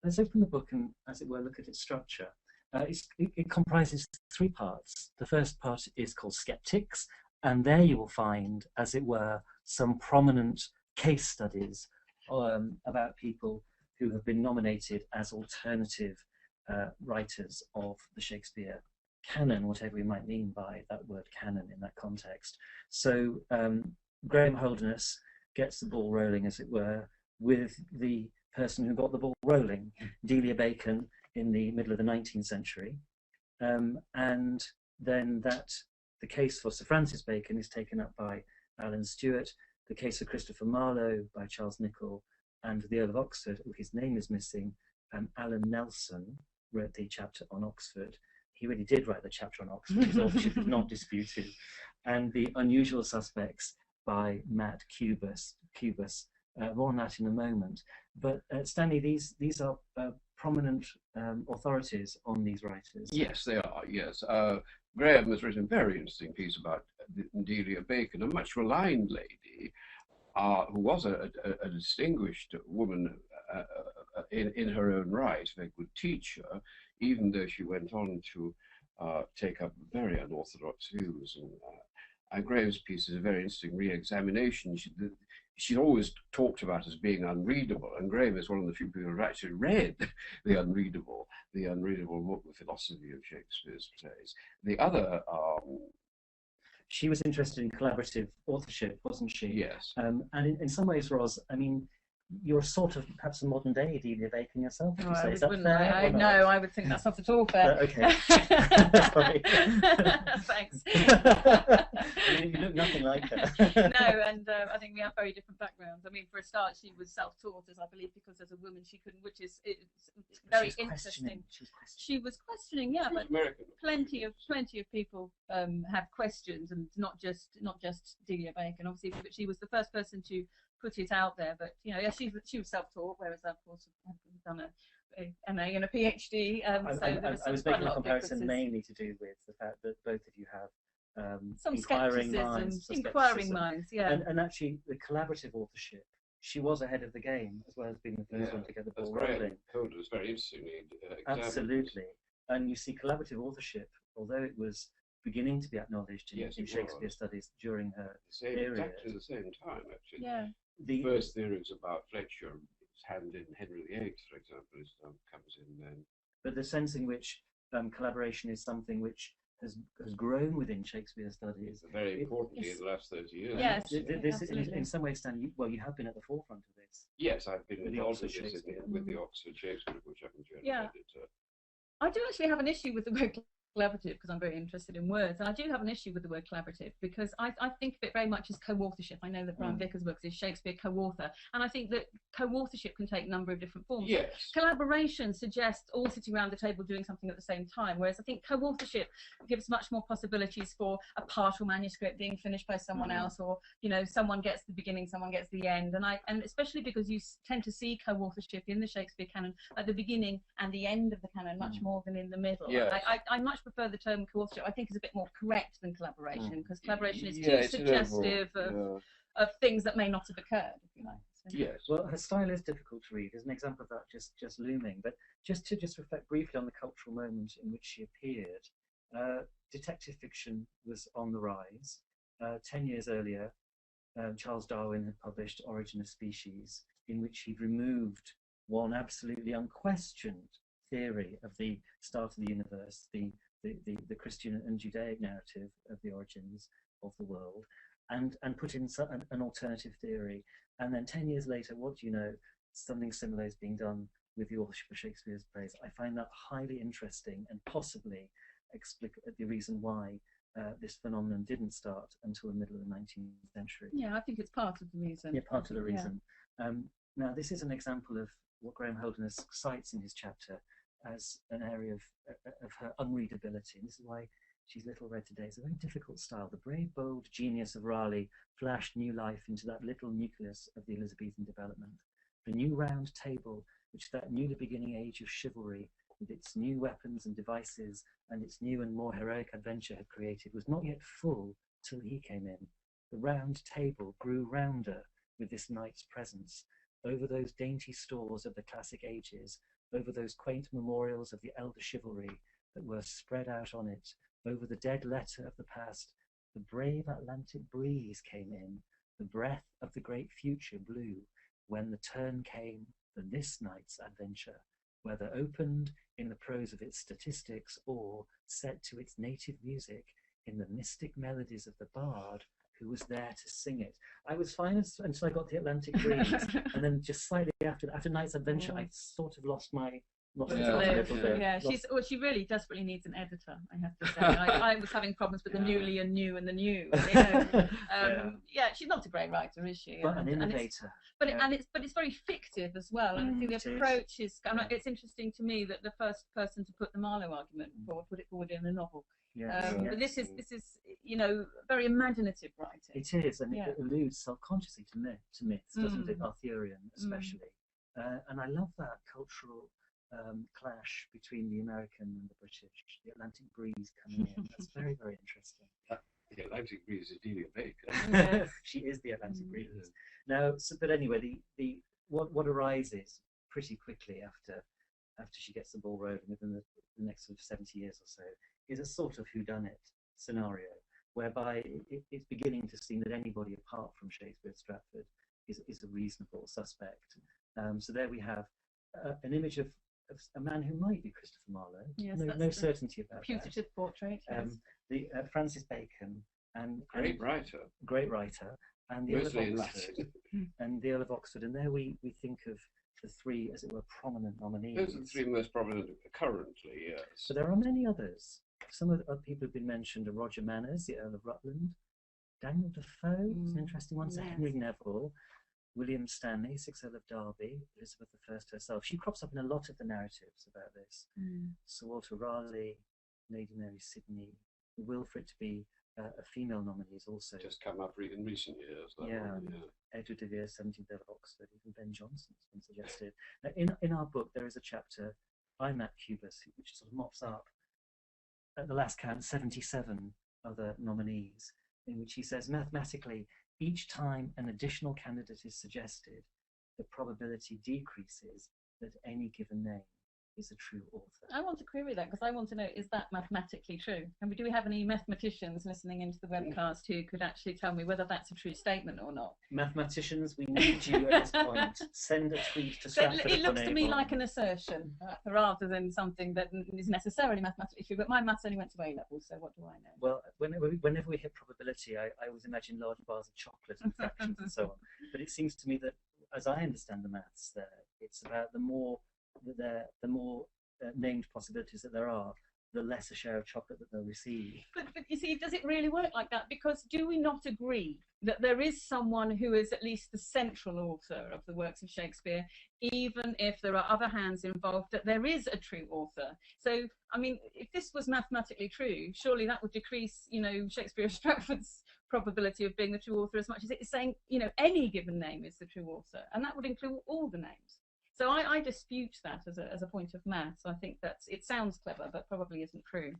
Let's open the book and, as it were, look at its structure. It comprises three parts. The first part is called Skeptics, and there you will find, as it were, some prominent case studies about people who have been nominated as alternative writers of the Shakespeare canon, whatever we might mean by that word canon in that context. So Graham Whodunit gets the ball rolling, as it were, with the person who got the ball rolling, Delia Bacon, in the middle of the 19th century. And then the case for Sir Francis Bacon is taken up by Alan Stewart, the case of Christopher Marlowe by Charles Nicholl, and the Earl of Oxford, his name is missing, Alan Nelson wrote the chapter on Oxford. He really did write the chapter on Oxford, his authorship is not disputed. And The Unusual Suspects by Matt Cubis. More on that in a moment. But Stanley, these are prominent authorities on these writers. Yes, they are, yes. Graham has written a very interesting piece about Delia Bacon, a much maligned lady who was a distinguished woman in her own right, a very good teacher, even though she went on to take up very unorthodox views. And Graham's piece is a very interesting re-examination. She's always talked about as being unreadable, and Graham is one of the few people who have actually read the unreadable book, The Philosophy of Shakespeare's Plays. The other she was interested in collaborative authorship, wasn't she? Yes. And in some ways, Ros, I mean, you're sort of perhaps a modern day Delia Bacon yourself. Would you say? Is that fair? No, I would think that's not at all fair. Okay. Sorry. Thanks. You look nothing like her. No, and I think we have very different backgrounds. I mean, for a start, she was self-taught, as I believe, because as a woman she couldn't, which is very interesting. She was questioning, yeah, but plenty of people have questions, and not just Delia Bacon, obviously, but she was the first person to put it out there. But you know, yeah, she was self-taught, whereas I, of course, have done a MA and a PhD. I was making a comparison mainly to do with the fact that both of you have some inquiring skepticism, minds, yeah. And actually, the collaborative authorship, she was ahead of the game as well as being the first one to get the ball rolling. It was very interestingly Absolutely, and you see collaborative authorship, although it was beginning to be acknowledged in Shakespeare studies during her period. Exactly the same time, actually. Yeah. The first theories about Fletcher, hand in Henry VIII, for example, comes in then. But the sense in which collaboration is something which has grown within Shakespeare studies. Very importantly in the last 30 years. Yes, this in some ways, Stanley, you have been at the forefront of this. Yes, I've been involved with the Oxford Shakespeare, which I've enjoyed. Yeah. I do actually have an issue with the word collaborative because I'm very interested in words, and I do have an issue with the word collaborative because I think of it very much as co-authorship. I know that Brian Vickers' works is Shakespeare co-author, and I think that co-authorship can take a number of different forms. Yes. Collaboration suggests all sitting around the table doing something at the same time, whereas I think co-authorship gives much more possibilities for a partial manuscript being finished by someone else, or you know, someone gets the beginning, someone gets the end, and especially because you tend to see co-authorship in the Shakespeare canon at the beginning and the end of the canon much more than in the middle. Yes. I much prefer the term co-authorship. I think is a bit more correct than collaboration, because collaboration is too suggestive of things that may not have occurred, if you like. So. Yes. Well, her style is difficult to read. There's an example of that just looming. But just to reflect briefly on the cultural moment in which she appeared, detective fiction was on the rise. 10 years earlier, Charles Darwin had published Origin of Species, in which he'd removed one absolutely unquestioned theory of the start of the universe, the Christian and Judaic narrative of the origins of the world, and put in an alternative theory. And then 10 years later, what do you know? Something similar is being done with the authorship of Shakespeare's plays. I find that highly interesting and possibly explain the reason why this phenomenon didn't start until the middle of the 19th century. Yeah, I think it's part of the reason. Yeah, part of the reason. Yeah. Now, this is an example of what Graham Whodunit cites in his chapter as an area of her unreadability, and this is why she's little read today. It's a very difficult style. The brave, bold genius of Raleigh flashed new life into that little nucleus of the Elizabethan development. The new round table, which that newly beginning age of chivalry, with its new weapons and devices and its new and more heroic adventure had created, was not yet full till he came in. The round table grew rounder with this knight's presence. Over those dainty stores of the classic ages, over those quaint memorials of the elder chivalry that were spread out on it, over the dead letter of the past, the brave Atlantic breeze came in, the breath of the great future blew, when the turn came for this night's adventure, whether opened in the prose of its statistics or set to its native music in the mystic melodies of the bard who was there to sing it. I was fine until I got the Atlantic breeze, and then just slightly after Night's Adventure, I sort of lost it a little bit. Yeah, she really desperately needs an editor, I have to say. I was having problems with the newly and new and the new. You know? Yeah, she's not a great writer, is she? But an innovator. But it's very fictive as well, and I think the approach is. It's interesting to me that the first person to put the Marlowe argument forward put it forward in a novel. But this is very imaginative writing. It is, and it alludes self-consciously to myths, doesn't it? Arthurian especially, and I love that cultural clash between the American and the British. The Atlantic breeze coming in. That's very, very interesting. The Atlantic breeze is Delia Baker. She is the Atlantic breeze. Now, but anyway, what arises pretty quickly after she gets the ball rolling within the next sort of 70 years or so is a sort of whodunit scenario, whereby it's beginning to seem that anybody apart from Shakespeare at Stratford is a reasonable suspect. So there we have an image of a man who might be Christopher Marlowe. Yes, no certainty about putative that. Portrait. Yes. Francis Bacon and great writer, and the Earl of Oxford, and the Earl of Oxford, and there we think of the three, as it were, prominent nominees. Those are the three most prominent currently, yes. But there are many others. Some of the other people who've been mentioned are Roger Manners, the Earl of Rutland, Daniel Defoe, is an interesting one, Sir Henry Neville, William Stanley, 6th Earl of Derby, Elizabeth I herself. She crops up in a lot of the narratives about this. Sir Walter Raleigh, Lady Mary Sidney, Wilfrid to be a female nominee is also just come up in recent years. Edward de Vere, 17th Earl of Oxford, even Ben Jonson has been suggested. Now, in our book, there is a chapter by Matt Cubis, which sort of mops up, at the last count, 77 other nominees, in which he says, mathematically, each time an additional candidate is suggested, the probability decreases that any given name is a true author. I want to query that, because I want to know, is that mathematically true? And do we have any mathematicians listening into the webcast who could actually tell me whether that's a true statement or not? Mathematicians, we need you at this point. Send a tweet to Stratford. It looks to me like an assertion rather than something that is necessarily mathematically true, but my maths only went to A level, so what do I know? Well, whenever we hit probability, I always imagine large bars of chocolate and fractions and so on. But it seems to me that, as I understand the maths there, it's about the more named possibilities that there are, the lesser share of chocolate that they'll receive. But you see, does it really work like that? Because do we not agree that there is someone who is at least the central author of the works of Shakespeare, even if there are other hands involved, that there is a true author? So, I mean, if this was mathematically true, surely that would decrease, Shakespeare of Stratford's probability of being the true author as much as it is saying, any given name is the true author, and that would include all the names. So I dispute that as a point of maths. I think it sounds clever, but probably isn't true.